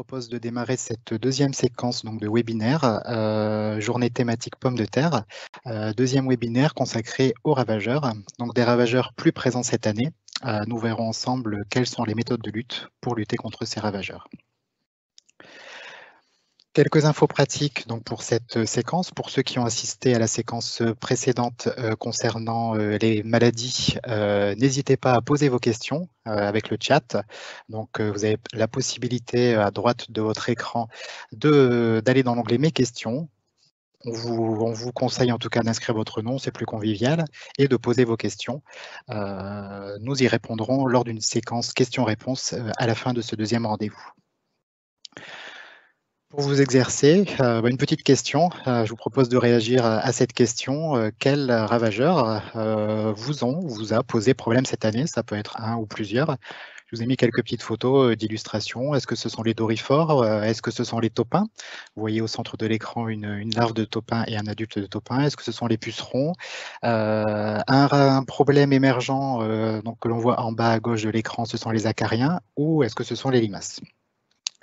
propose de démarrer cette deuxième séquence donc, de webinaire, journée thématique pommes de terre. Deuxième webinaire consacré aux ravageurs, donc des ravageurs plus présents cette année. Nous verrons ensemble quelles sont les méthodes de lutte pour lutter contre ces ravageurs. Quelques infos pratiques donc, pour cette séquence. Pour ceux qui ont assisté à la séquence précédente concernant les maladies, n'hésitez pas à poser vos questions avec le chat. Donc, vous avez la possibilité à droite de votre écran d'aller dans l'onglet « Mes questions ». On vous conseille en tout cas d'inscrire votre nom, c'est plus convivial, et de poser vos questions. Nous y répondrons lors d'une séquence questions-réponses à la fin de ce deuxième rendez-vous. Pour vous exercer, une petite question. Je vous propose de réagir à cette question. Quel ravageur vous a posé problème cette année? Ça peut être un ou plusieurs. Je vous ai mis quelques petites photos d'illustration. Est-ce que ce sont les dorifores? Est-ce que ce sont les taupins? Vous voyez au centre de l'écran une larve de taupin et un adulte de taupin. Est-ce que ce sont les pucerons? Un problème émergent donc, que l'on voit en bas à gauche de l'écran, ce sont les acariens, ou est-ce que ce sont les limaces?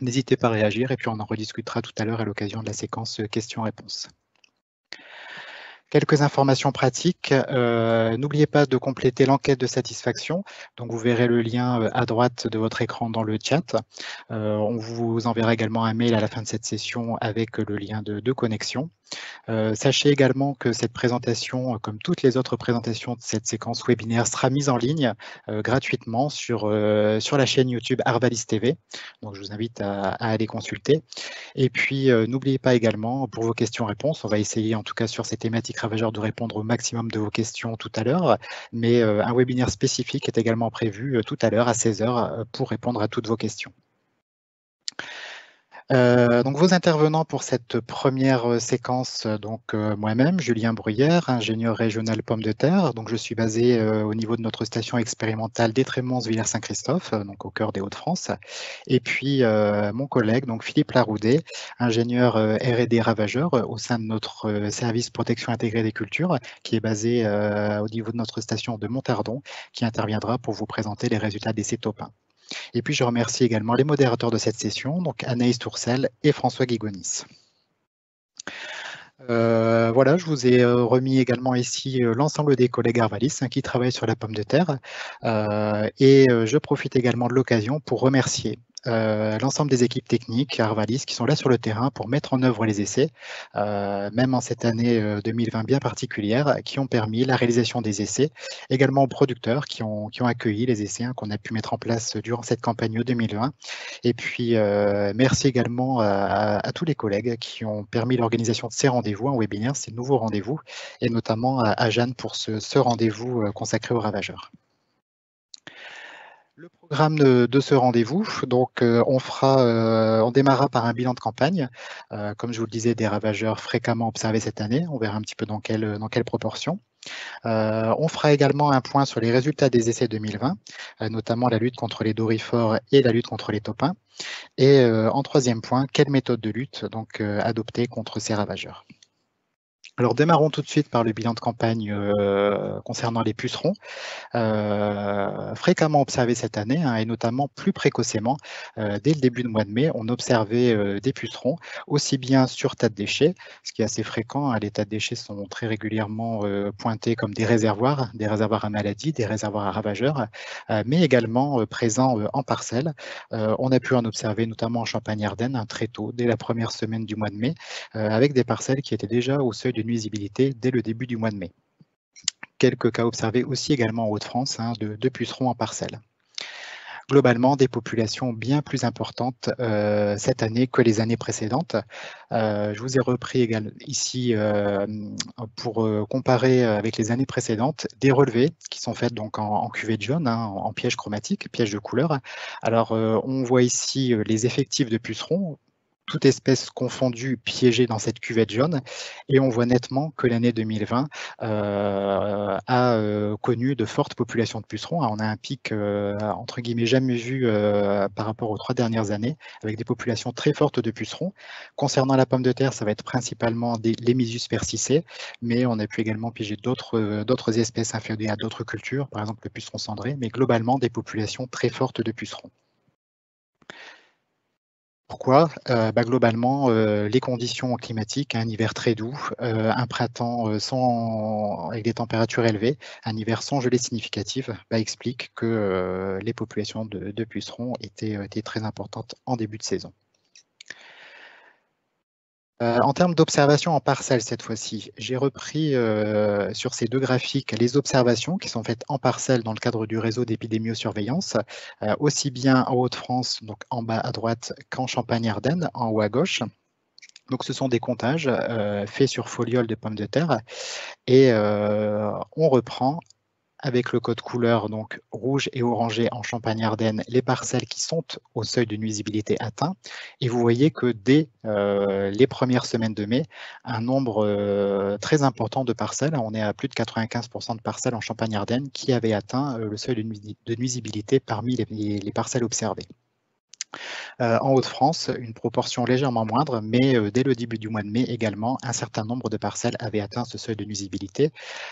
N'hésitez pas à réagir et puis on en rediscutera tout à l'heure à l'occasion de la séquence questions-réponses. Quelques informations pratiques. N'oubliez pas de compléter l'enquête de satisfaction. Donc, vous verrez le lien à droite de votre écran dans le chat. On vous enverra également un mail à la fin de cette session avec le lien de connexion. Sachez également que cette présentation, comme toutes les autres présentations de cette séquence webinaire, sera mise en ligne gratuitement sur la chaîne YouTube Arvalis TV. Donc, je vous invite à aller consulter. Et puis, n'oubliez pas également, pour vos questions-réponses, on va essayer en tout cas sur ces thématiques ravageurs de répondre au maximum de vos questions tout à l'heure, mais un webinaire spécifique est également prévu tout à l'heure à 16 h pour répondre à toutes vos questions. Donc vos intervenants pour cette première séquence, donc moi-même, Julien Bruyère, ingénieur régional pommes de terre. Donc je suis basé au niveau de notre station expérimentale d'Étrémons-Villers-Saint-Christophe, donc au cœur des Hauts-de-France. Et puis mon collègue, donc Philippe Laroudet, ingénieur R&D ravageur au sein de notre service protection intégrée des cultures, qui est basé au niveau de notre station de Montardon, qui interviendra pour vous présenter les résultats d'essais taupins. Et puis, je remercie également les modérateurs de cette session, donc Anaïs Tourcel et François Guigonis. Voilà, je vous ai remis également ici l'ensemble des collègues Arvalis qui travaillent sur la pomme de terre. Et je profite également de l'occasion pour remercier l'ensemble des équipes techniques Arvalis qui sont là sur le terrain pour mettre en œuvre les essais, même en cette année 2020 bien particulière, qui ont permis la réalisation des essais, également aux producteurs qui ont accueilli les essais qu'on a pu mettre en place durant cette campagne 2020. Et puis, merci également à tous les collègues qui ont permis l'organisation de ces rendez-vous, un webinaire, ces nouveaux rendez-vous, et notamment à Jeanne pour ce rendez-vous consacré aux ravageurs. Le programme de ce rendez-vous, donc on démarrera par un bilan de campagne, comme je vous le disais, des ravageurs fréquemment observés cette année. On verra un petit peu dans quelle proportion. On fera également un point sur les résultats des essais 2020, notamment la lutte contre les dorifores et la lutte contre les taupins. Et en troisième point, quelle méthode de lutte donc adopter contre ces ravageurs. Alors démarrons tout de suite par le bilan de campagne concernant les pucerons. Fréquemment observés cette année, et notamment plus précocement, dès le début du mois de mai, on observait des pucerons, aussi bien sur tas de déchets, ce qui est assez fréquent. Les tas de déchets sont très régulièrement pointés comme des réservoirs à maladies, des réservoirs à ravageurs, mais également présents en parcelles. On a pu en observer notamment en Champagne-Ardenne très tôt, dès la première semaine du mois de mai, avec des parcelles qui étaient déjà au seuil de nuisibilité dès le début du mois de mai. Quelques cas observés aussi également en Hauts-de-France de pucerons en parcelle. Globalement, des populations bien plus importantes cette année que les années précédentes. Je vous ai repris ici pour comparer avec les années précédentes des relevés qui sont faits donc en cuvette jaune, en piège chromatique, piège de couleur. Alors, on voit ici les effectifs de pucerons, toute espèce confondue piégée dans cette cuvette jaune, et on voit nettement que l'année 2020 a connu de fortes populations de pucerons. On a un pic entre guillemets jamais vu par rapport aux 3 dernières années, avec des populations très fortes de pucerons. Concernant la pomme de terre, ça va être principalement les Mysius persicés, mais on a pu également piéger d'autres espèces inféodées à d'autres cultures, par exemple le puceron cendré, mais globalement des populations très fortes de pucerons. Pourquoi? Globalement, les conditions climatiques, un hiver très doux, un printemps, sans avec des températures élevées, un hiver sans gelée significative, expliquent que, les populations de pucerons étaient très importantes en début de saison. En termes d'observation en parcelle cette fois-ci, j'ai repris, sur ces 2 graphiques les observations qui sont faites en parcelle dans le cadre du réseau d'épidémiosurveillance, aussi bien en Hauts-de-France, donc en bas à droite, qu'en Champagne-Ardenne, en haut à gauche. Donc ce sont des comptages, faits sur folioles de pommes de terre et on reprend avec le code couleur, donc rouge et orangé en Champagne-Ardenne, les parcelles qui sont au seuil de nuisibilité atteint. Et vous voyez que dès les premières semaines de mai, un nombre très important de parcelles, on est à plus de 95% de parcelles en Champagne-Ardenne qui avaient atteint le seuil de nuisibilité parmi les parcelles observées. En Hauts-de-France, une proportion légèrement moindre, mais dès le début du mois de mai également, un certain nombre de parcelles avaient atteint ce seuil de nuisibilité.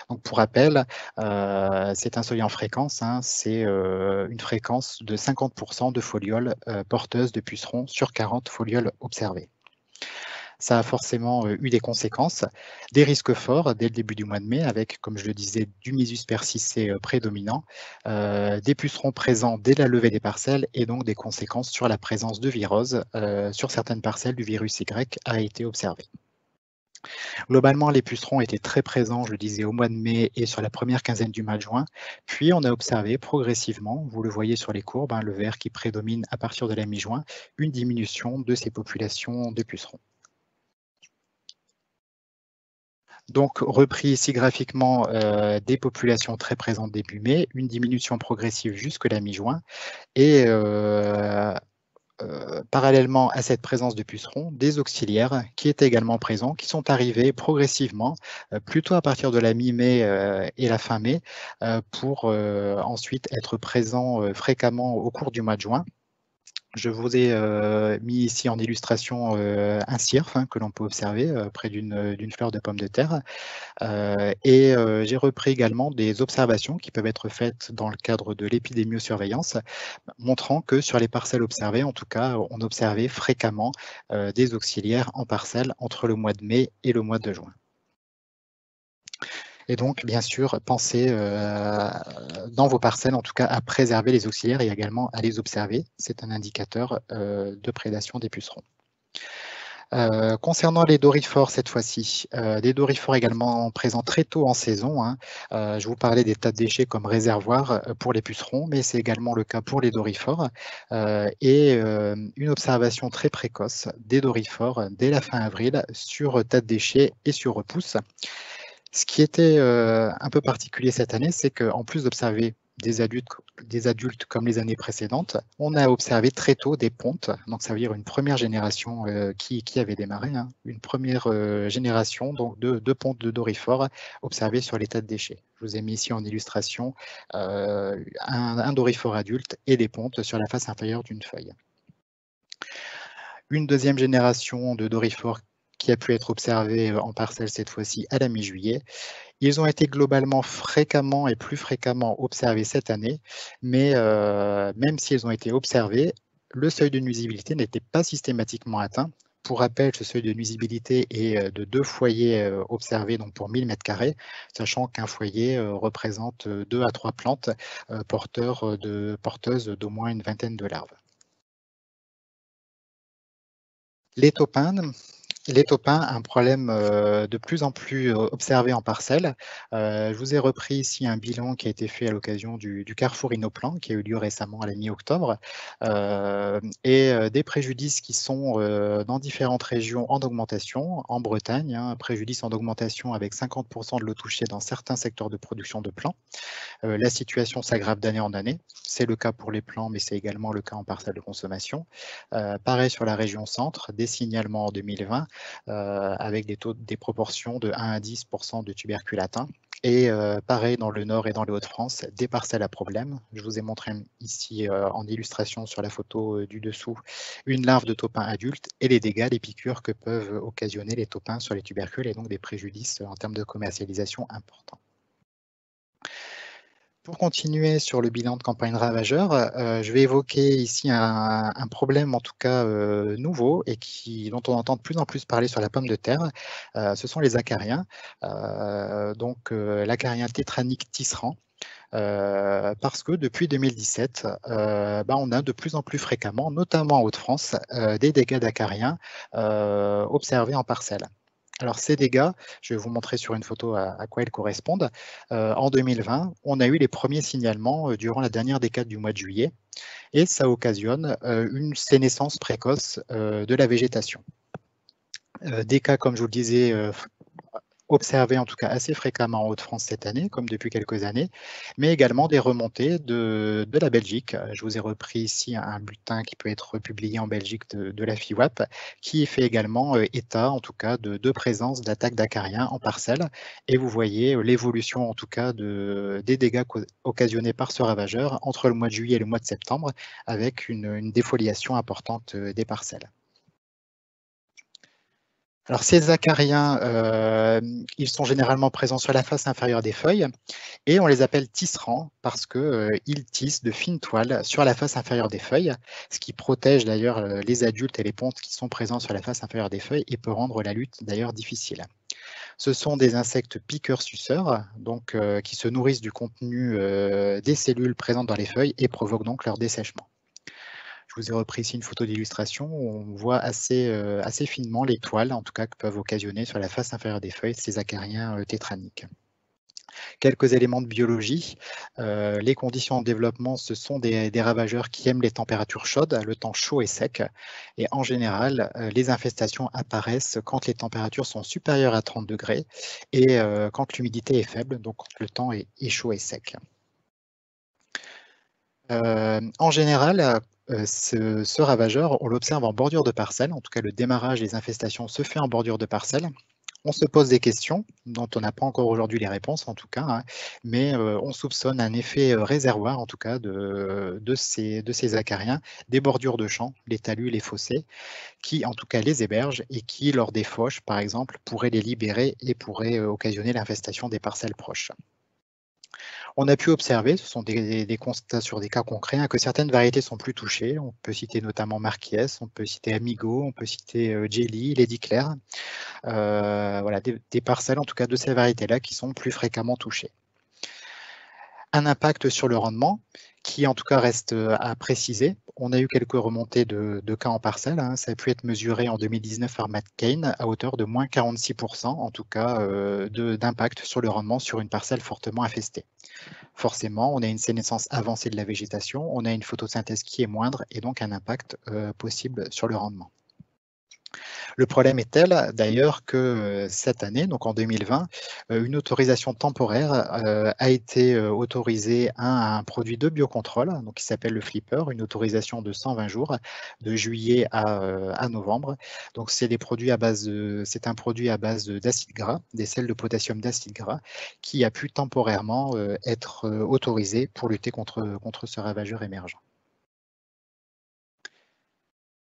Donc pour rappel, c'est un seuil en fréquence, hein, c'est une fréquence de 50% de folioles porteuses de pucerons sur 40 folioles observées. Ça a forcément eu des conséquences, des risques forts dès le début du mois de mai avec, comme je le disais, du Mysus persicé prédominant, des pucerons présents dès la levée des parcelles et donc des conséquences sur la présence de virose. Sur certaines parcelles, du virus Y a été observé. Globalement, les pucerons étaient très présents, je le disais, au mois de mai et sur la première quinzaine du mois de juin. Puis on a observé progressivement, vous le voyez sur les courbes, hein, le vert qui prédomine à partir de la mi-juin, une diminution de ces populations de pucerons. Donc, repris ici graphiquement des populations très présentes début mai, une diminution progressive jusque la mi-juin et parallèlement à cette présence de pucerons, des auxiliaires qui étaient également présents, qui sont arrivés progressivement, plutôt à partir de la mi-mai et la fin mai, pour ensuite être présents fréquemment au cours du mois de juin. Je vous ai mis ici en illustration un cirque que l'on peut observer près d'une fleur de pomme de terre. J'ai repris également des observations qui peuvent être faites dans le cadre de l'épidémiosurveillance, montrant que sur les parcelles observées, en tout cas, on observait fréquemment des auxiliaires en parcelle entre le mois de mai et le mois de juin. Et donc, bien sûr, pensez dans vos parcelles, en tout cas, à préserver les auxiliaires et également à les observer. C'est un indicateur de prédation des pucerons. Concernant les doryphores cette fois-ci, des doryphores également présents très tôt en saison, hein. Je vous parlais des tas de déchets comme réservoir pour les pucerons, mais c'est également le cas pour les doryphores. Une observation très précoce des doryphores dès la fin avril sur tas de déchets et sur repousse. Ce qui était un peu particulier cette année, c'est qu'en plus d'observer des adultes comme les années précédentes, on a observé très tôt des pontes, donc ça veut dire une première génération qui avait démarré, hein, une première génération donc de pontes de doryphores observées sur les tas de déchets. Je vous ai mis ici en illustration un doryphore adulte et des pontes sur la face inférieure d'une feuille. Une deuxième génération de doryphores qui a pu être observée en parcelle cette fois-ci à la mi-juillet. Ils ont été globalement fréquemment et plus fréquemment observés cette année, mais même s'ils ont été observés, le seuil de nuisibilité n'était pas systématiquement atteint. Pour rappel, ce seuil de nuisibilité est de 2 foyers observés donc pour 1000 m², sachant qu'un foyer représente 2 à 3 plantes porteuses d'au moins une vingtaine de larves. Les taupins, un problème de plus en plus observé en parcelle. Je vous ai repris ici un bilan qui a été fait à l'occasion du Carrefour Innoplan qui a eu lieu récemment à la mi-octobre des préjudices qui sont dans différentes régions en augmentation. En Bretagne, hein, préjudice en augmentation avec 50% de l'eau touchée dans certains secteurs de production de plants. La situation s'aggrave d'année en année. C'est le cas pour les plants, mais c'est également le cas en parcelle de consommation. Pareil sur la région centre, des signalements en 2020 avec des proportions de 1 à 10% de tubercules atteints. Et pareil dans le nord et dans les Hauts-de-France, des parcelles à problème. Je vous ai montré ici en illustration sur la photo du dessous une larve de taupin adulte et les dégâts, les piqûres que peuvent occasionner les taupins sur les tubercules et donc des préjudices en termes de commercialisation importants. Pour continuer sur le bilan de campagne ravageur, je vais évoquer ici un problème en tout cas nouveau et dont on entend de plus en plus parler sur la pomme de terre, ce sont les acariens. L'acarien tétranique tisserand, parce que depuis 2017, on a de plus en plus fréquemment, notamment en Hauts-de-France, des dégâts d'acariens observés en parcelle. Alors ces dégâts, je vais vous montrer sur une photo à quoi ils correspondent. En 2020, on a eu les premiers signalements durant la dernière décade du mois de juillet et ça occasionne une sénescence précoce de la végétation. Des cas, comme je vous le disais, observés en tout cas assez fréquemment en Hauts-de-France cette année, comme depuis quelques années, mais également des remontées de la Belgique. Je vous ai repris ici un bulletin qui peut être publié en Belgique de la FIWAP, qui fait également état en tout cas de présence d'attaques d'acariens en parcelle. Et vous voyez l'évolution en tout cas des dégâts occasionnés par ce ravageur entre le mois de juillet et le mois de septembre, avec une défoliation importante des parcelles. Alors ces acariens, ils sont généralement présents sur la face inférieure des feuilles et on les appelle tisserands parce qu'ils tissent de fines toiles sur la face inférieure des feuilles, ce qui protège d'ailleurs les adultes et les pontes qui sont présents sur la face inférieure des feuilles et peut rendre la lutte d'ailleurs difficile. Ce sont des insectes piqueurs-suceurs, donc qui se nourrissent du contenu des cellules présentes dans les feuilles et provoquent donc leur dessèchement. Je vous ai repris ici une photo d'illustration où on voit assez finement les toiles, en tout cas, que peuvent occasionner sur la face inférieure des feuilles ces acariens tétraniques. Quelques éléments de biologie. Les conditions de développement, ce sont des ravageurs qui aiment les températures chaudes, le temps chaud et sec. Et en général, les infestations apparaissent quand les températures sont supérieures à 30 degrés et quand l'humidité est faible, donc quand le temps est chaud et sec. En général, ce ravageur, on l'observe en bordure de parcelle. En tout cas, le démarrage des infestations se fait en bordure de parcelle. On se pose des questions dont on n'a pas encore aujourd'hui les réponses, en tout cas, hein, mais on soupçonne un effet réservoir, en tout cas, de ces acariens, des bordures de champs, les talus, les fossés, qui, en tout cas, les hébergent et qui, lors des fauches, par exemple, pourraient les libérer et pourraient occasionner l'infestation des parcelles proches. On a pu observer, ce sont des constats sur des cas concrets, hein, que certaines variétés sont plus touchées. On peut citer notamment Marquies, on peut citer Amigo, on peut citer Jelly, Lady Claire. Voilà, des parcelles en tout cas de ces variétés-là qui sont plus fréquemment touchées. Un impact sur le rendement qui en tout cas reste à préciser. On a eu quelques remontées de cas en parcelle, hein. Ça a pu être mesuré en 2019 par Matt Kane à hauteur de moins 46% en tout cas d'impact sur le rendement sur une parcelle fortement infestée. Forcément, on a une sénescence avancée de la végétation, on a une photosynthèse qui est moindre et donc un impact possible sur le rendement. Le problème est tel d'ailleurs que cette année, donc en 2020, une autorisation temporaire a été autorisée à un produit de biocontrôle, donc qui s'appelle le Flipper, une autorisation de 120 jours, de juillet à novembre. Donc c'est un produit à base d'acide gras, des sels de potassium d'acide gras, qui a pu temporairement être autorisé pour lutter contre ce ravageur émergent.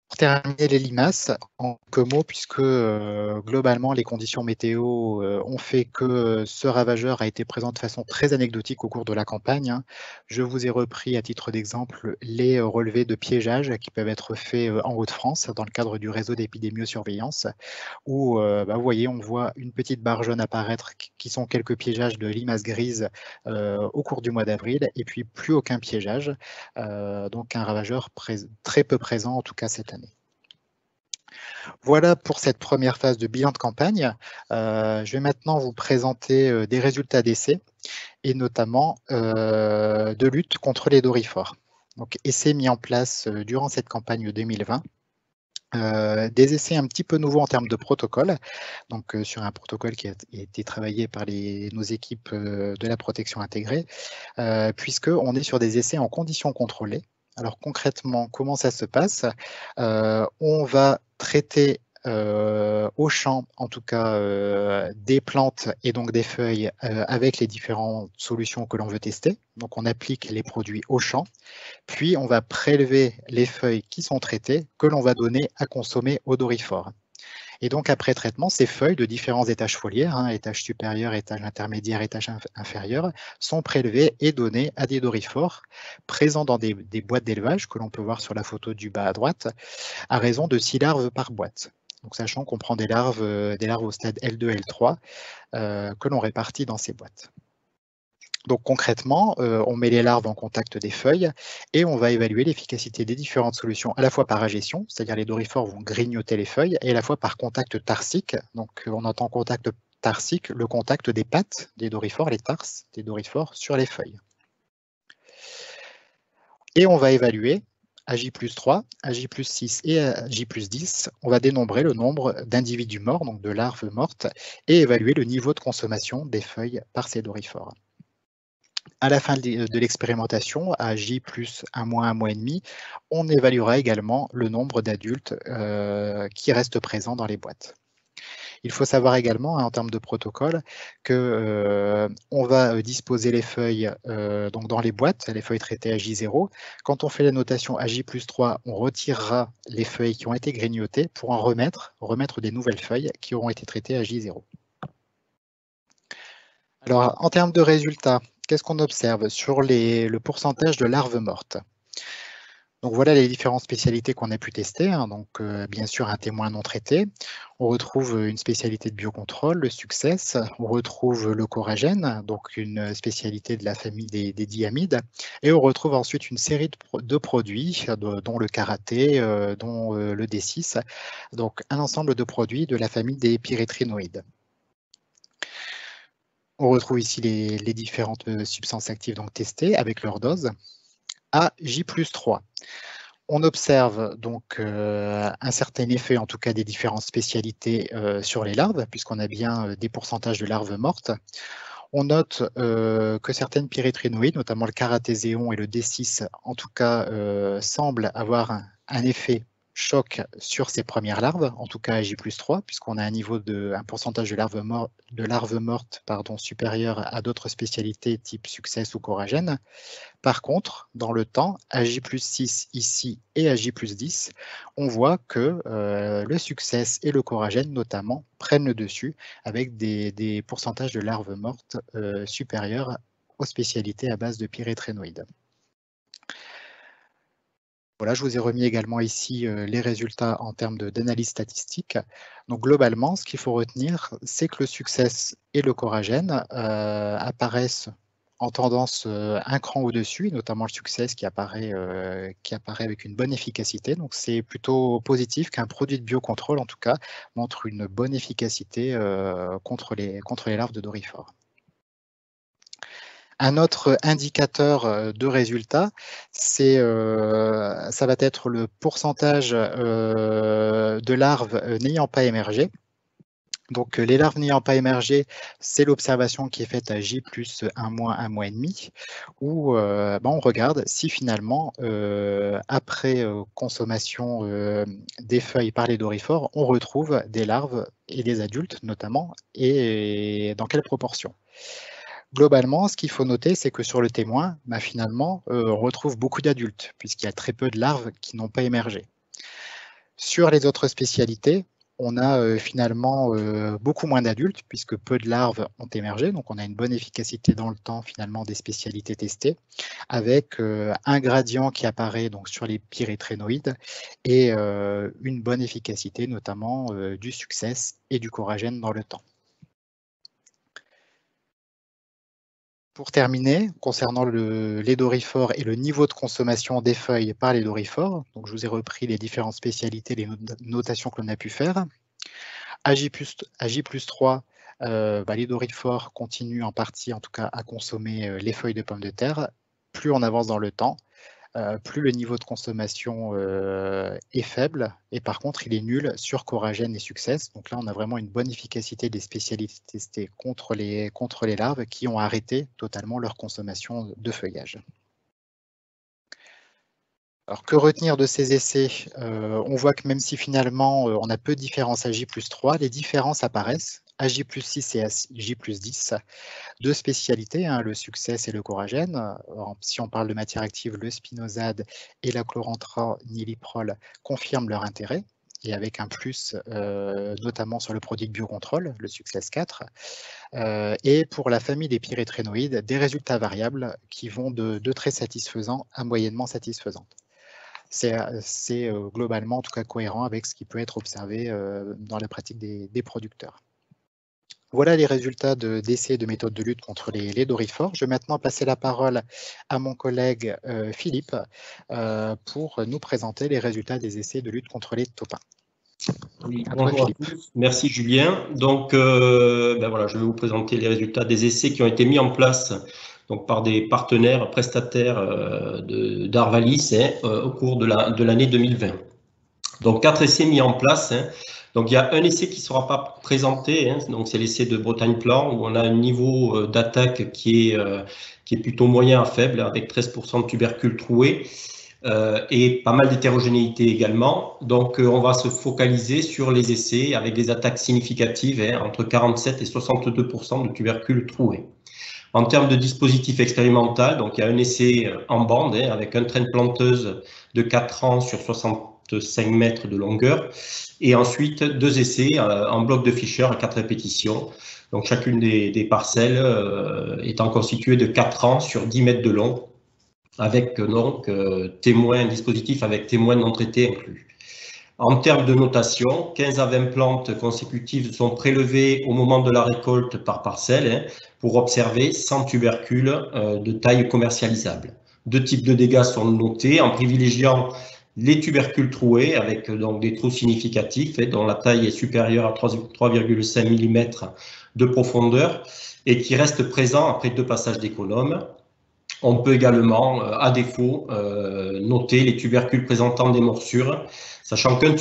Pour terminer les limaces, en quelques mots, puisque globalement les conditions météo ont fait que ce ravageur a été présent de façon très anecdotique au cours de la campagne, hein. Je vous ai repris à titre d'exemple les relevés de piégeage qui peuvent être faits en Hauts-de-France dans le cadre du réseau d'épidémiosurveillance où vous voyez, on voit une petite barre jaune apparaître qui sont quelques piégeages de limaces grises au cours du mois d'avril et puis plus aucun piégeage, donc un ravageur très peu présent en tout cas cette année. Voilà pour cette première phase de bilan de campagne. Je vais maintenant vous présenter des résultats d'essais et notamment de lutte contre les dorifores. Donc, essais mis en place durant cette campagne 2020. Des essais un petit peu nouveaux en termes de protocole, donc sur un protocole qui a été travaillé par nos équipes de la protection intégrée, puisqu'on est sur des essais en conditions contrôlées. Alors concrètement, comment ça se passe? On va traiter au champ, en tout cas, des plantes et donc des feuilles avec les différentes solutions que l'on veut tester. Donc on applique les produits au champ, puis on va prélever les feuilles qui sont traitées, que l'on va donner à consommer aux dorifores. Et donc après traitement, ces feuilles de différents étages foliaires, hein, étage supérieur, étage intermédiaire, étage inférieur, sont prélevées et données à des dorifores présents dans des boîtes d'élevage que l'on peut voir sur la photo du bas à droite, à raison de 6 larves par boîte. Donc sachant qu'on prend des larves au stade L2, L3 que l'on répartit dans ces boîtes. Donc concrètement, on met les larves en contact des feuilles et on va évaluer l'efficacité des différentes solutions, à la fois par agestion, c'est-à-dire les dorifores vont grignoter les feuilles, et à la fois par contact tarsique. Donc on entend contact tarsique, le contact des pattes des dorifores, les tarses des dorifores sur les feuilles. Et on va évaluer à J+3, à J+6 et à J+10, on va dénombrer le nombre d'individus morts, donc de larves mortes, et évaluer le niveau de consommation des feuilles par ces dorifores. À la fin de l'expérimentation, à J plus 1 mois, 1 mois et demi, on évaluera également le nombre d'adultes qui restent présents dans les boîtes. Il faut savoir également, hein, en termes de protocole, qu'on va disposer les feuilles donc dans les boîtes, les feuilles traitées à J0. Quand on fait la notation à J+3, on retirera les feuilles qui ont été grignotées pour en remettre des nouvelles feuilles qui auront été traitées à J0. Alors, en termes de résultats, qu'est-ce qu'on observe sur le pourcentage de larves mortes? Donc voilà les différentes spécialités qu'on a pu tester, hein. Donc bien sûr un témoin non traité, on retrouve une spécialité de biocontrôle, le success, on retrouve le coragène, donc une spécialité de la famille des diamides, et on retrouve ensuite une série de produits, dont le karaté, dont le D6, donc un ensemble de produits de la famille des pyréthrinoïdes. On retrouve ici les différentes substances actives donc testées avec leur dose. À J+3, on observe donc un certain effet, en tout cas des différentes spécialités sur les larves, puisqu'on a bien des pourcentages de larves mortes. On note que certaines pyréthrinoïdes, notamment le karatézéon et le D6, en tout cas, semblent avoir un effet choc sur ces premières larves, en tout cas à J+3, puisqu'on a un pourcentage de larves mortes supérieur à d'autres spécialités type success ou coragène. Par contre, dans le temps, à J+6 ici et à J+10, on voit que le success et le coragène notamment prennent le dessus avec des pourcentages de larves mortes supérieurs aux spécialités à base de pyréthrinoïdes. Voilà, je vous ai remis également ici les résultats en termes d'analyse statistique. Donc globalement, ce qu'il faut retenir, c'est que le success et le coragène apparaissent en tendance un cran au-dessus, notamment le success qui apparaît avec une bonne efficacité. Donc c'est plutôt positif qu'un produit de biocontrôle, en tout cas, montre une bonne efficacité contre les larves de dorifores. Un autre indicateur de résultat, ça va être le pourcentage de larves n'ayant pas émergé. Donc les larves n'ayant pas émergé, c'est l'observation qui est faite à J plus 1 mois, 1 mois et demi, où on regarde si finalement, après consommation des feuilles par les dorifores, on retrouve des larves et des adultes notamment, et dans quelle proportion. Globalement, ce qu'il faut noter, c'est que sur le témoin, finalement, on retrouve beaucoup d'adultes, puisqu'il y a très peu de larves qui n'ont pas émergé. Sur les autres spécialités, on a finalement beaucoup moins d'adultes, puisque peu de larves ont émergé, donc on a une bonne efficacité dans le temps finalement des spécialités testées, avec un gradient qui apparaît donc sur les pyréthrinoïdes et une bonne efficacité notamment du success et du coragène dans le temps. Pour terminer, concernant les dorifores et le niveau de consommation des feuilles par les dorifores, donc je vous ai repris les différentes spécialités, les notations que l'on a pu faire. À J+3, les dorifores continuent en partie, en tout cas, à consommer les feuilles de pommes de terre. Plus on avance dans le temps, plus le niveau de consommation est faible, et par contre il est nul sur coragène et success. Donc là on a vraiment une bonne efficacité des spécialités testées contre les larves qui ont arrêté totalement leur consommation de feuillage. Alors que retenir de ces essais? On voit que même si finalement on a peu de différences à J+3, les différences apparaissent à J+6 et à J+10. Deux spécialités, hein, le success et le coragène. Si on parle de matière active, le spinosade et la chlorantraniliprol confirment leur intérêt. et avec un plus notamment sur le produit de biocontrôle, le Success 4, et pour la famille des pyrétrénoïdes, des résultats variables qui vont de très satisfaisants à moyennement satisfaisants. C'est globalement en tout cas cohérent avec ce qui peut être observé dans la pratique des producteurs. Voilà les résultats d'essais de méthodes de lutte contre les dorifores. Je vais maintenant passer la parole à mon collègue Philippe pour nous présenter les résultats des essais de lutte contre les taupins. Oui, bonjour à tous. Merci Julien. Donc, voilà, je vais vous présenter les résultats des essais qui ont été mis en place donc, par des partenaires prestataires d'Arvalis au cours de l'année 2020. Donc, 4 essais mis en place. Donc, il y a un essai qui ne sera pas présenté, donc c'est l'essai de Bretagne Plan, où on a un niveau d'attaque qui est plutôt moyen à faible, avec 13% de tubercules troués et pas mal d'hétérogénéité également. Donc, on va se focaliser sur les essais avec des attaques significatives, entre 47 et 62% de tubercules troués. En termes de dispositif expérimental, donc il y a un essai en bande avec un train de planteuse de 4 ans sur 65 mètres de longueur et ensuite 2 essais en bloc de Fischer à 4 répétitions. Donc chacune des parcelles étant constituée de 4 ans sur 10 mètres de long avec donc un dispositif avec témoins non traités inclus. En termes de notation, 15 à 20 plantes consécutives sont prélevées au moment de la récolte par parcelle pour observer 100 tubercules de taille commercialisable. 2 types de dégâts sont notés en privilégiant les tubercules troués avec donc des trous significatifs dont la taille est supérieure à 3,5 mm de profondeur et qui restent présents après 2 passages d'économe. On peut également, à défaut, noter les tubercules présentant des morsures, sachant qu'un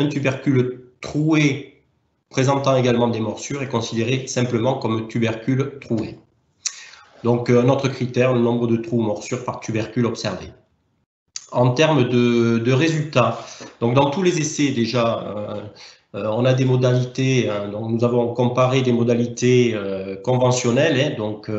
tubercule troué présentant également des morsures est considéré simplement comme tubercule troué. Donc, un autre critère, le nombre de trous ou morsures par tubercule observé. En termes de résultats, donc dans tous les essais déjà, on a des modalités, donc nous avons comparé des modalités conventionnelles, donc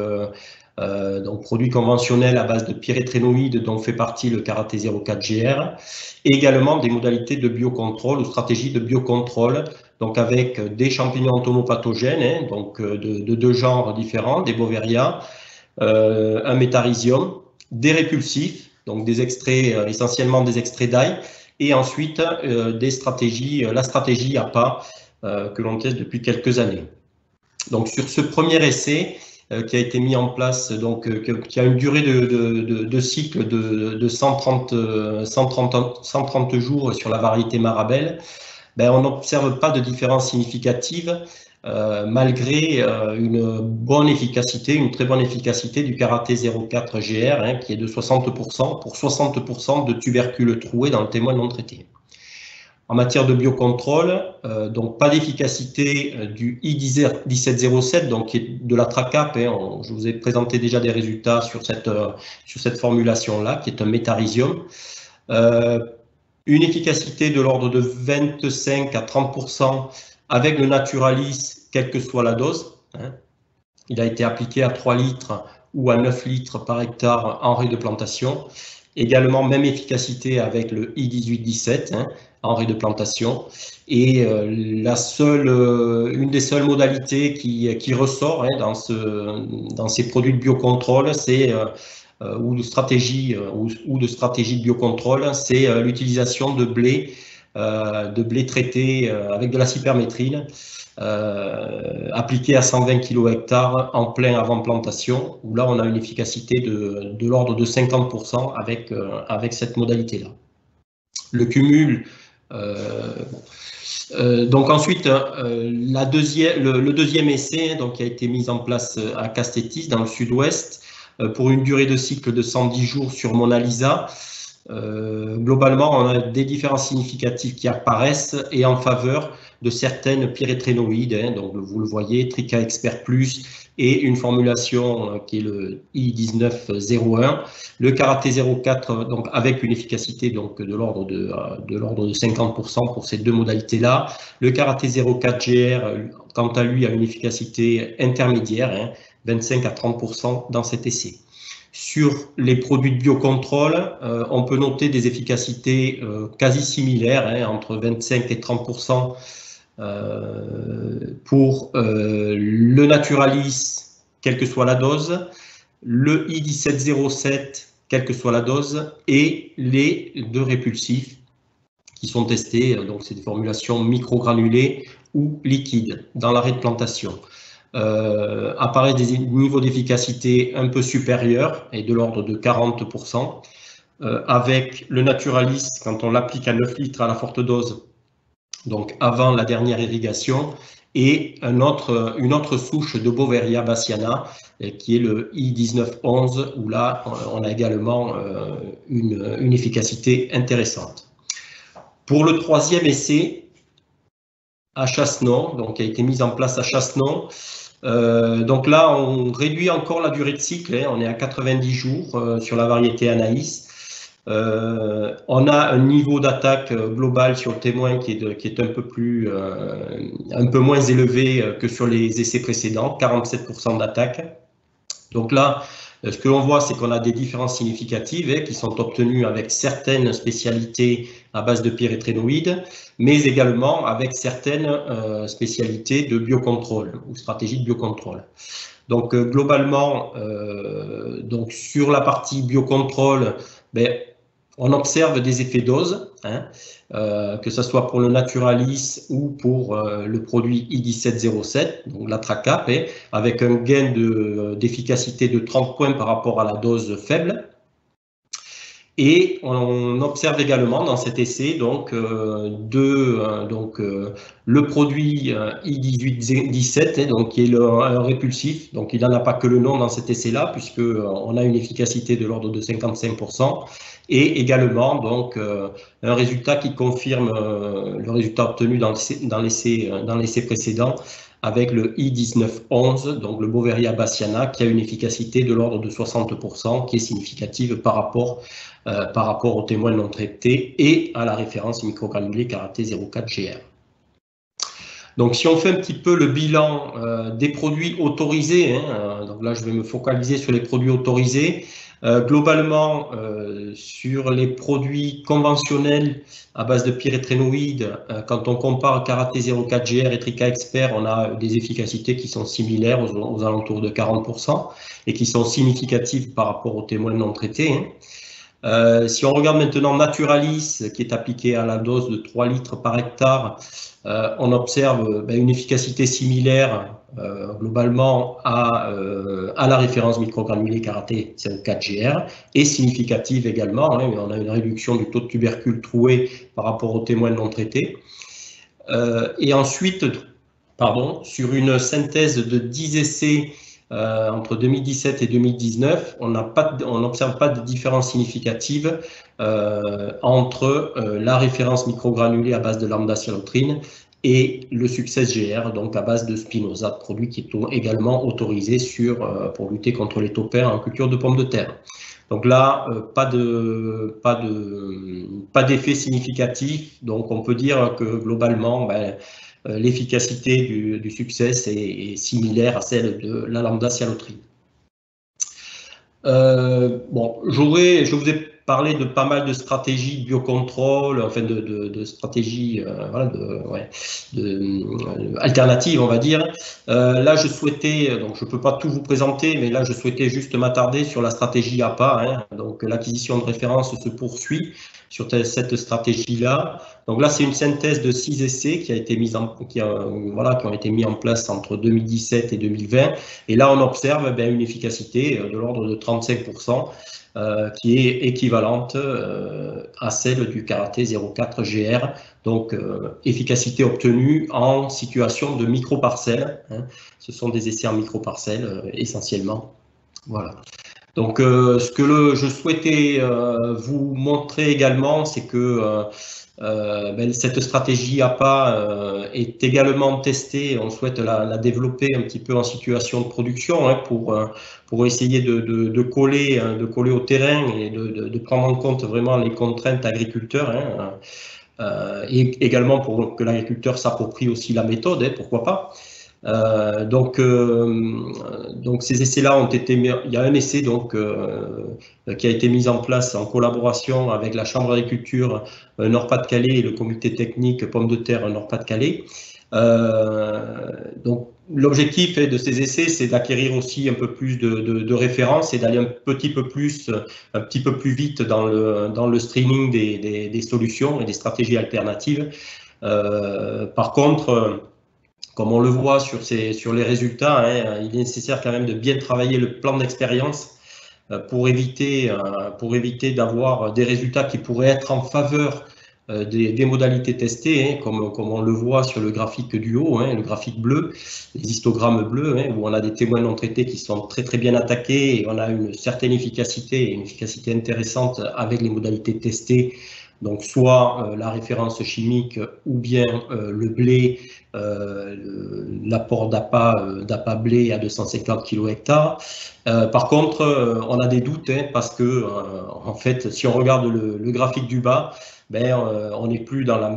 produits conventionnels à base de pyrétrénoïdes dont fait partie le karaté 04 GR, et également des modalités de biocontrôle ou stratégies de biocontrôle, donc avec des champignons entomopathogènes, donc de 2 genres différents, des Beauveria, un métarhizium, des répulsifs, donc des extraits, essentiellement des extraits d'ail, et ensuite la stratégie APA que l'on teste depuis quelques années. Donc sur ce premier essai, qui a été mis en place, donc qui a une durée de cycle de 130 jours sur la variété Marabelle, on n'observe pas de différence significative malgré une très bonne efficacité du karaté 04 GR qui est de 60% pour 60% de tubercules troués dans le témoin non traité. En matière de biocontrôle, donc pas d'efficacité du I1707, donc qui est de la Tracap. Je vous ai présenté déjà des résultats sur cette formulation-là, qui est un métarhizium. Une efficacité de l'ordre de 25 à 30% avec le Naturalis, quelle que soit la dose. Il a été appliqué à 3 litres ou à 9 litres par hectare en raie de plantation. Également, même efficacité avec le I1817 en raie de plantation. Et une des seules modalités qui ressort dans ces produits de biocontrôle, ou de stratégie de biocontrôle, c'est l'utilisation de blé traité avec de la cyperméthrine appliqué à 120 kg/ha en plein avant plantation, où là on a une efficacité de l'ordre de 50% avec cette modalité-là. Le cumul, donc ensuite le deuxième essai donc, qui a été mis en place à Castétis dans le sud-ouest pour une durée de cycle de 110 jours sur Mona Lisa. Globalement, on a des différences significatives qui apparaissent et en faveur de certaines pyrétrénoïdes, donc vous le voyez, Trica Expert Plus et une formulation qui est le I1901, le karaté 04 donc avec une efficacité donc de l'ordre de 50% pour ces 2 modalités-là, le karaté 04 GR quant à lui a une efficacité intermédiaire, 25 à 30% dans cet essai. Sur les produits de biocontrôle, on peut noter des efficacités quasi similaires, hein, entre 25 et 30% pour le Naturalis, quelle que soit la dose, le I1707, quelle que soit la dose, et les deux répulsifs qui sont testés. Donc, c'est des formulations microgranulées ou liquides dans l'arrêt de plantation. Apparaissent des niveaux d'efficacité un peu supérieurs et de l'ordre de 40%. Avec le Naturalis, quand on l'applique à 9 litres à la forte dose, donc avant la dernière irrigation, et une autre souche de Beauveria bassiana, qui est le I1911, où là, on a également une efficacité intéressante. Pour le troisième essai, à Chassenon, donc qui a été mis en place à Chassenon, donc là, on réduit encore la durée de cycle, hein, on est à 90 jours sur la variété Anaïs. On a un niveau d'attaque global sur le témoin qui est un peu moins élevé que sur les essais précédents, 47% d'attaque. Donc là, ce que l'on voit, c'est qu'on a des différences significatives qui sont obtenues avec certaines spécialités à base de pyrétrénoïdes, mais également avec certaines spécialités de biocontrôle ou stratégies de biocontrôle. Donc globalement, donc sur la partie biocontrôle, on observe des effets dose, hein, que ce soit pour le Naturalis ou pour le produit I1707, donc l'Atracap, avec un gain d'efficacité de 30 points par rapport à la dose faible. Et on observe également dans cet essai donc, le produit I1817, donc, qui est un répulsif. Donc il n'en a pas que le nom dans cet essai-là, puisqu'on a une efficacité de l'ordre de 55%. Et également donc, un résultat qui confirme le résultat obtenu dans l'essai précédent, avec le I1911, donc le Beauveria bassiana, qui a une efficacité de l'ordre de 60%, qui est significative par rapport aux témoins non traités et à la référence microgranulée karaté 04 GR. Donc, si on fait un petit peu le bilan des produits autorisés, hein, donc là, je vais me focaliser sur les produits autorisés. Globalement, sur les produits conventionnels à base de pyrétrénoïdes, quand on compare karaté 04 GR et Trika Expert, on a des efficacités qui sont similaires aux alentours de 40% et qui sont significatives par rapport aux témoins non traités, hein. Si on regarde maintenant Naturalis, qui est appliqué à la dose de 3 litres par hectare, on observe une efficacité similaire globalement à la référence microgranulée karaté 04 GR et significative également, hein, on a une réduction du taux de tubercules troués par rapport aux témoins non traités. Et ensuite, sur une synthèse de 10 essais entre 2017 et 2019, on n'observe pas de différence significative entre la référence microgranulée à base de lambda-cyanotrine et le succès GR, donc à base de spinosad, produit qui est également autorisé pour lutter contre les taupins en culture de pommes de terre. Donc là, pas d'effet significatif, donc on peut dire que globalement, l'efficacité du succès est similaire à celle de la lambda-cyanotrine. Je vous ai parlé de pas mal de stratégies de biocontrôle, enfin de stratégies alternatives, on va dire. Là, je souhaitais, donc je ne peux pas tout vous présenter, mais là, je souhaitais juste m'attarder sur la stratégie APA. Hein. Donc, l'acquisition de référence se poursuit sur cette stratégie-là. Donc là, c'est une synthèse de 6 essais qui ont été mis en place entre 2017 et 2020. Et là, on observe une efficacité de l'ordre de 35%, qui est équivalente à celle du karaté 04 GR. Donc, efficacité obtenue en situation de micro-parcelles. Hein. Ce sont des essais en micro-parcelles essentiellement. Voilà. Donc, ce que je souhaitais vous montrer également, c'est que cette stratégie APA est également testée. On souhaite la développer un petit peu en situation de production, hein, pour essayer de coller au terrain et de prendre en compte vraiment les contraintes agriculteurs, hein, et également pour que l'agriculteur s'approprie aussi la méthode, hein, pourquoi pas. Donc ces essais-là ont été mis, il y a un essai donc qui a été mis en place en collaboration avec la Chambre d'agriculture Nord-Pas-de-Calais et le comité technique pommes de terre Nord-Pas-de-Calais. Donc l'objectif de ces essais, c'est d'acquérir aussi un peu plus de références et d'aller un petit peu plus vite dans le streaming des solutions et des stratégies alternatives. Par contre, comme on le voit sur les résultats, hein, il est nécessaire quand même de bien travailler le plan d'expérience pour éviter d'avoir des résultats qui pourraient être en faveur des modalités testées, hein, comme on le voit sur le graphique du haut, hein, le graphique bleu, les histogrammes bleus, hein, où on a des témoins non traités qui sont très très bien attaqués et on a une certaine efficacité, une efficacité intéressante avec les modalités testées. Donc soit la référence chimique ou bien le blé, l'apport d'APA blé à 250 kg/hectare. Par contre, on a des doutes hein, parce que en fait, si on regarde le graphique du bas, ben, on n'est plus dans le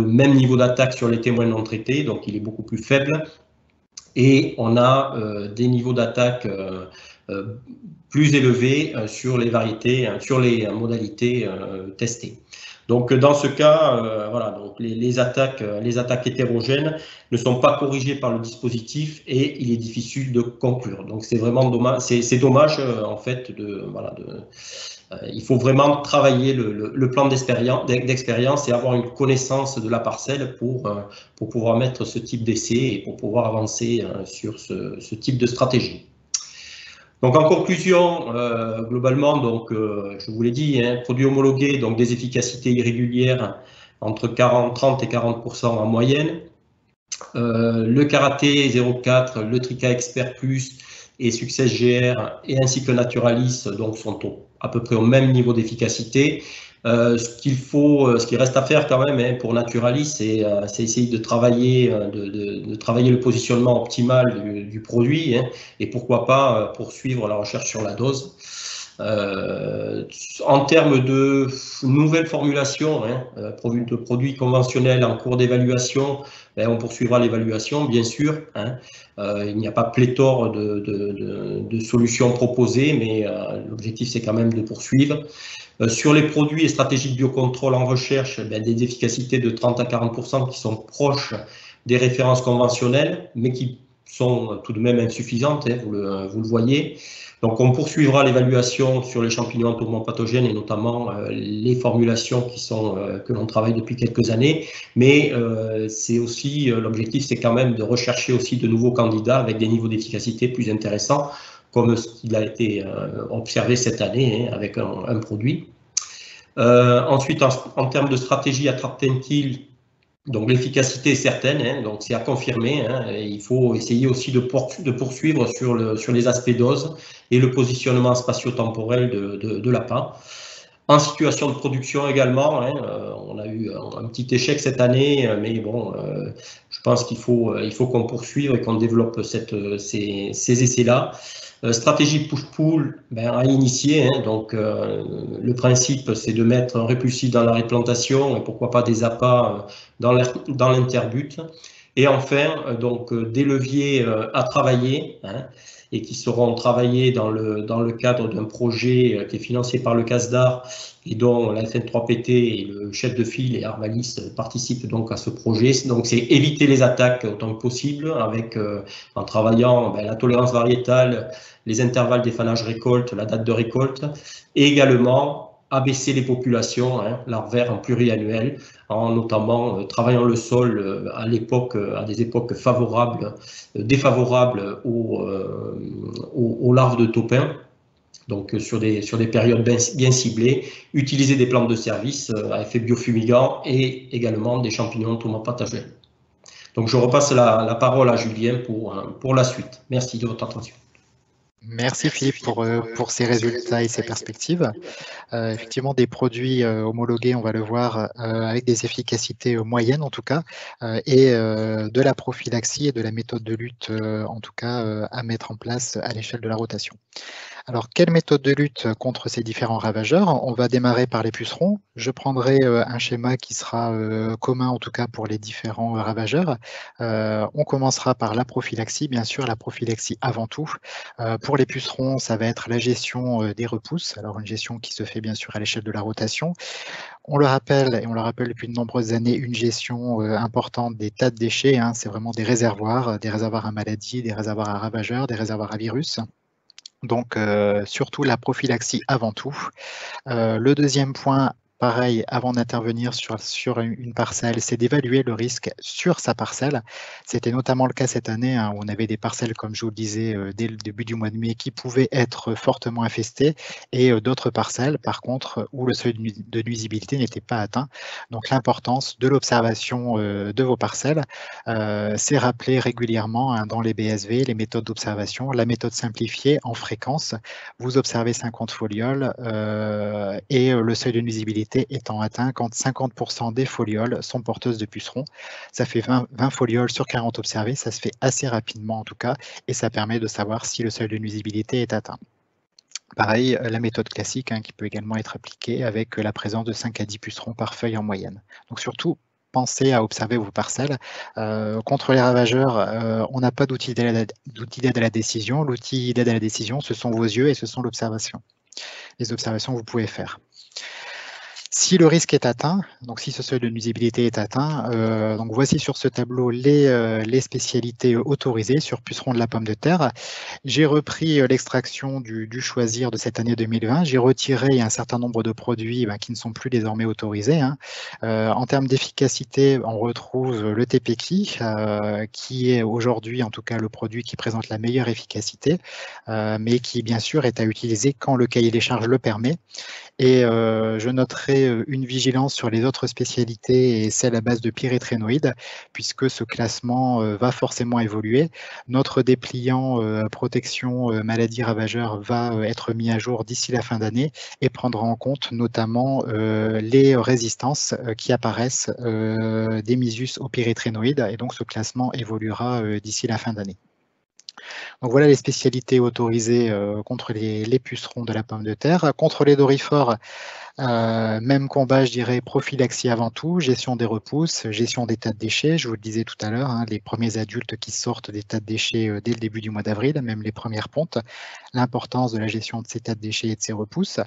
même niveau d'attaque sur les témoins non traités, donc il est beaucoup plus faible. Et on a des niveaux d'attaque plus élevés sur les variétés, sur les modalités testées. Donc dans ce cas, voilà, donc les attaques hétérogènes ne sont pas corrigées par le dispositif et il est difficile de conclure. Donc c'est vraiment dommage, c'est dommage en fait il faut vraiment travailler le plan d'expérience et avoir une connaissance de la parcelle pour pouvoir mettre ce type d'essai et pour pouvoir avancer sur ce type de stratégie. Donc en conclusion, globalement, donc, je vous l'ai dit, hein, produits homologués, donc des efficacités irrégulières entre 30 et 40% en moyenne. Le Karaté 0,4, le Trika Expert Plus et Success GR et ainsi que Naturalis donc sont à peu près au même niveau d'efficacité. Ce qui reste à faire quand même hein, pour Naturalis, c'est essayer de travailler le positionnement optimal du produit hein, et pourquoi pas poursuivre la recherche sur la dose. En termes de nouvelles formulations, hein, de produits conventionnels en cours d'évaluation, ben, on poursuivra l'évaluation, bien sûr. Hein. Il n'y a pas pléthore de solutions proposées, mais l'objectif, c'est quand même de poursuivre. Sur les produits et stratégies de biocontrôle en recherche, ben, des efficacités de 30 à 40% qui sont proches des références conventionnelles, mais qui sont tout de même insuffisantes, hein, vous le voyez. Donc, on poursuivra l'évaluation sur les champignons entomopathogènes et notamment les formulations que l'on travaille depuis quelques années. Mais c'est aussi l'objectif, c'est quand même de rechercher aussi de nouveaux candidats avec des niveaux d'efficacité plus intéressants, comme ce qu'il a été observé cette année hein, avec un produit. Ensuite, en termes de stratégie attrape-tentil, donc l'efficacité est certaine, hein, donc c'est à confirmer. Hein, et il faut essayer aussi de poursuivre sur les aspects dose et le positionnement spatio-temporel de l'APA. En situation de production également, hein, on a eu un petit échec cette année, mais bon, je pense qu'il faut qu'on poursuive et qu'on développe ces essais-là. Stratégie push-pull ben, à initier, hein, donc le principe c'est de mettre un répulsif dans la replantation et pourquoi pas des appâts dans l'interbut. Et enfin, donc des leviers à travailler hein, et qui seront travaillés dans le cadre d'un projet qui est financé par le CASDAR et dont la FN3PT et le chef de file et Arvalis participent donc à ce projet. Donc c'est éviter les attaques autant que possible avec en travaillant ben, la tolérance variétale, les intervalles des fanages récolte, la date de récolte et également abaisser les populations hein, larvaires en pluriannuel, en notamment travaillant le sol à des époques favorables, défavorables aux larves de taupins. Donc sur des périodes bien ciblées, utiliser des plantes de service à effet biofumigant et également des champignons entomopathogènes. Donc je repasse la parole à Julien pour la suite. Merci de votre attention. Merci Philippe pour ces résultats et ces perspectives. Effectivement, des produits homologués, on va le voir, avec des efficacités moyennes en tout cas, et de la prophylaxie et de la méthode de lutte en tout cas à mettre en place à l'échelle de la rotation. Alors, quelle méthode de lutte contre ces différents ravageurs? On va démarrer par les pucerons. Je prendrai un schéma qui sera commun, en tout cas pour les différents ravageurs. On commencera par la prophylaxie, bien sûr, la prophylaxie avant tout. Pour les pucerons, ça va être la gestion des repousses, alors une gestion qui se fait bien sûr à l'échelle de la rotation. On le rappelle, et on le rappelle depuis de nombreuses années, une gestion importante des tas de déchets, hein, c'est vraiment des réservoirs à maladies, des réservoirs à ravageurs, des réservoirs à virus. Donc, surtout la prophylaxie avant tout. Le deuxième point, pareil, avant d'intervenir sur une parcelle, c'est d'évaluer le risque sur sa parcelle. C'était notamment le cas cette année, hein, où on avait des parcelles, comme je vous le disais, dès le début du mois de mai, qui pouvaient être fortement infestées, et d'autres parcelles, par contre, où le seuil de nuisibilité n'était pas atteint. Donc l'importance de l'observation de vos parcelles, c'est rappelé régulièrement, hein, dans les BSV, les méthodes d'observation, la méthode simplifiée en fréquence. Vous observez 50 folioles et le seuil de nuisibilité étant atteint quand 50% des folioles sont porteuses de pucerons. Ça fait 20 folioles sur 40 observées, ça se fait assez rapidement en tout cas, et ça permet de savoir si le seuil de nuisibilité est atteint. Pareil, la méthode classique, hein, qui peut également être appliquée avec la présence de 5 à 10 pucerons par feuille en moyenne. Donc surtout, pensez à observer vos parcelles. Contre les ravageurs, on n'a pas d'outil d'aide à la décision. L'outil d'aide à la décision, ce sont vos yeux et ce sont l'observation. Les observations que vous pouvez faire. Si le risque est atteint, donc si ce seuil de nuisibilité est atteint, donc voici sur ce tableau les spécialités autorisées sur pucerons de la pomme de terre. J'ai repris l'extraction du choisir de cette année 2020. J'ai retiré un certain nombre de produits qui ne sont plus désormais autorisés, hein. En termes d'efficacité, on retrouve le TPKI, qui est aujourd'hui en tout cas le produit qui présente la meilleure efficacité, mais qui bien sûr est à utiliser quand le cahier des charges le permet. Et je noterai une vigilance sur les autres spécialités et celles à base de pyrétrénoïdes, puisque ce classement va forcément évoluer. Notre dépliant protection maladie ravageur va être mis à jour d'ici la fin d'année et prendra en compte notamment les résistances qui apparaissent des mysus aux pyrétrénoïdes, et donc ce classement évoluera d'ici la fin d'année. Donc voilà les spécialités autorisées contre les pucerons de la pomme de terre. Contre les dorifores, même combat, je dirais, prophylaxie avant tout, gestion des repousses, gestion des tas de déchets. Je vous le disais tout à l'heure, hein, les premiers adultes qui sortent des tas de déchets dès le début du mois d'avril, même les premières pontes, l'importance de la gestion de ces tas de déchets et de ces repousses.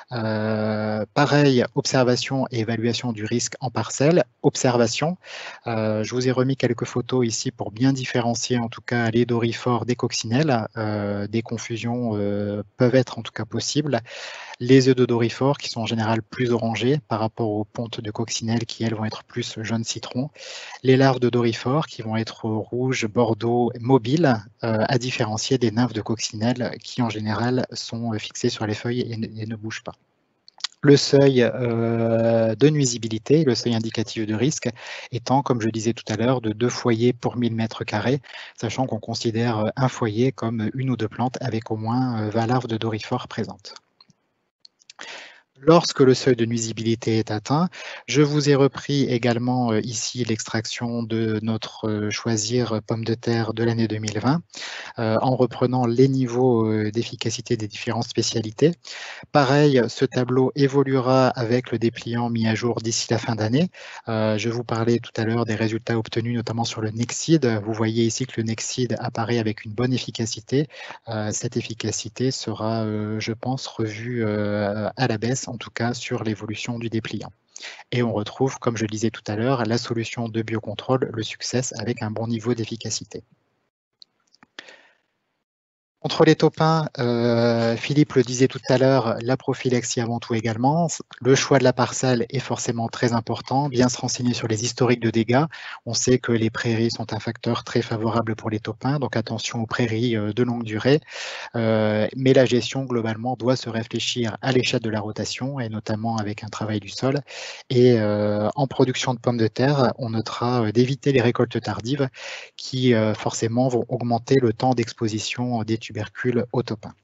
Pareil, observation et évaluation du risque en parcelle. Observation, je vous ai remis quelques photos ici pour bien différencier en tout cas les dorifores des coccinelles. Des confusions peuvent être en tout cas possibles. Les œufs de dorifores qui sont en général plus orangés par rapport aux pontes de coccinelles qui elles vont être plus jaune citron. Les larves de dorifores qui vont être rouge, bordeaux, mobiles, à différencier des nymphes de coccinelles qui en général sont fixées sur les feuilles et ne bougent pas. Le seuil de nuisibilité, le seuil indicatif de risque étant, comme je disais tout à l'heure, de 2 foyers pour 1000 m², sachant qu'on considère un foyer comme une ou deux plantes avec au moins 20 larves de dorifores présentes. Lorsque le seuil de nuisibilité est atteint, je vous ai repris également ici l'extraction de notre choisir pomme de terre de l'année 2020, en reprenant les niveaux d'efficacité des différentes spécialités. Pareil, ce tableau évoluera avec le dépliant mis à jour d'ici la fin d'année. Je vous parlais tout à l'heure des résultats obtenus notamment sur le Nexide. Vous voyez ici que le Nexide apparaît avec une bonne efficacité. Cette efficacité sera, je pense, revue à la baisse, en tout cas sur l'évolution du dépliant. Et on retrouve, comme je le disais tout à l'heure, la solution de biocontrôle, le succès, avec un bon niveau d'efficacité. Contre les taupins, Philippe le disait tout à l'heure, la prophylaxie avant tout également. Le choix de la parcelle est forcément très important. Bien se renseigner sur les historiques de dégâts. On sait que les prairies sont un facteur très favorable pour les taupins, donc attention aux prairies de longue durée. Mais la gestion, globalement, doit se réfléchir à l'échelle de la rotation, et notamment avec un travail du sol. Et en production de pommes de terre, on notera d'éviter les récoltes tardives qui, forcément, vont augmenter le temps d'exposition des tubercules aux taupins.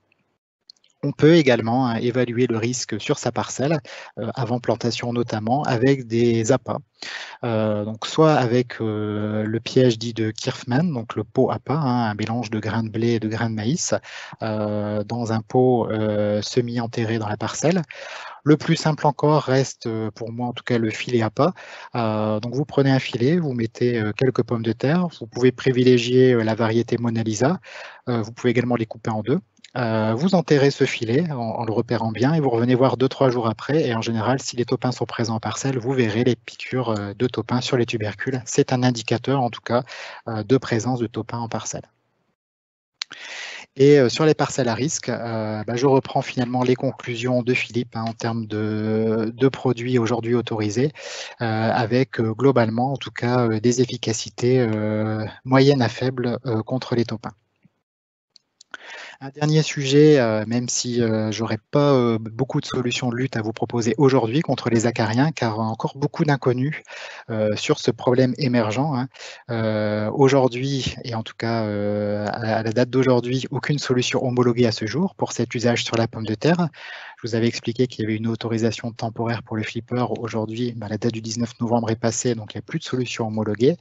On peut également évaluer le risque sur sa parcelle, avant plantation notamment, avec des appâts. Donc soit avec le piège dit de Kirfman, donc le pot appât, un mélange de grains de blé et de grains de maïs, dans un pot semi-enterré dans la parcelle. Le plus simple encore reste, pour moi en tout cas, le filet appât. Donc vous prenez un filet, vous mettez quelques pommes de terre, vous pouvez privilégier la variété Mona Lisa, vous pouvez également les couper en deux. Vous enterrez ce filet en le repérant bien et vous revenez voir 2-3 jours après. Et en général, si les taupins sont présents en parcelle, vous verrez les piqûres de taupins sur les tubercules. C'est un indicateur, en tout cas, de présence de taupins en parcelle. Et sur les parcelles à risque, je reprends finalement les conclusions de Philippe en termes de produits aujourd'hui autorisés, avec globalement, en tout cas, des efficacités moyennes à faibles contre les taupins. Un dernier sujet, même si j'aurais pas beaucoup de solutions de lutte à vous proposer aujourd'hui contre les acariens, car encore beaucoup d'inconnus sur ce problème émergent. Aujourd'hui, et en tout cas à la date d'aujourd'hui, aucune solution homologuée à ce jour pour cet usage sur la pomme de terre. Je vous avais expliqué qu'il y avait une autorisation temporaire pour le flipper. Aujourd'hui, la date du 19 novembre est passée, donc il n'y a plus de solution homologuée.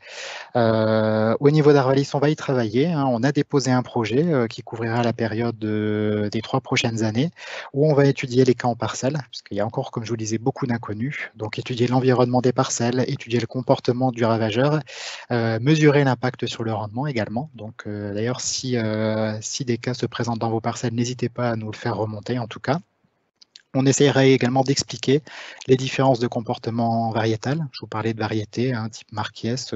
Au niveau d'Arvalis, on va y travailler. On a déposé un projet qui couvrira la période des 3 prochaines années, où on va étudier les cas en parcelle, parce qu'il y a encore, comme je vous le disais, beaucoup d'inconnus. Donc étudier l'environnement des parcelles, étudier le comportement du ravageur, mesurer l'impact sur le rendement également. Donc d'ailleurs, si des cas se présentent dans vos parcelles, n'hésitez pas à nous le faire remonter en tout cas. On essaiera également d'expliquer les différences de comportement variétal. Je vous parlais de variétés, type Marquies,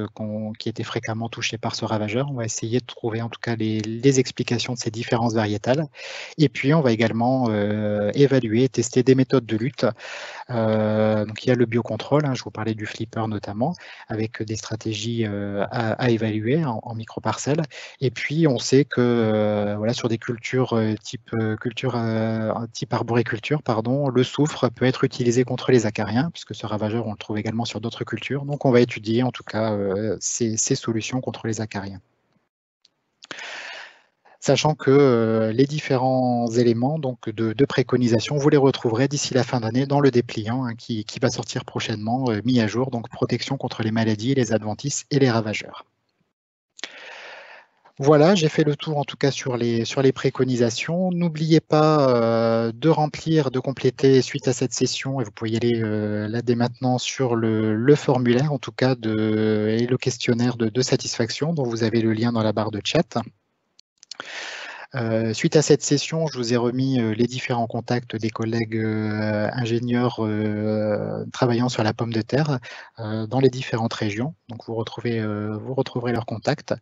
qui étaient fréquemment touchées par ce ravageur. On va essayer de trouver en tout cas les explications de ces différences variétales. Et puis, on va également évaluer et tester des méthodes de lutte. Donc, il y a le biocontrôle, je vous parlais du flipper notamment, avec des stratégies à évaluer en micro-parcelles. Et puis, on sait que voilà, sur des cultures type arboriculture, le soufre peut être utilisé contre les acariens, puisque ce ravageur, on le trouve également sur d'autres cultures. Donc, on va étudier en tout cas ces solutions contre les acariens. Sachant que les différents éléments donc, de préconisation, vous les retrouverez d'ici la fin d'année dans le dépliant qui va sortir prochainement, mis à jour, donc protection contre les maladies, les adventices et les ravageurs. Voilà, j'ai fait le tour en tout cas sur les préconisations. N'oubliez pas de remplir, de compléter suite à cette session, et vous pouvez y aller là dès maintenant sur le formulaire en tout cas et le questionnaire de satisfaction dont vous avez le lien dans la barre de chat. Suite à cette session, je vous ai remis les différents contacts des collègues ingénieurs travaillant sur la pomme de terre dans les différentes régions. Donc vous retrouverez leurs contacts.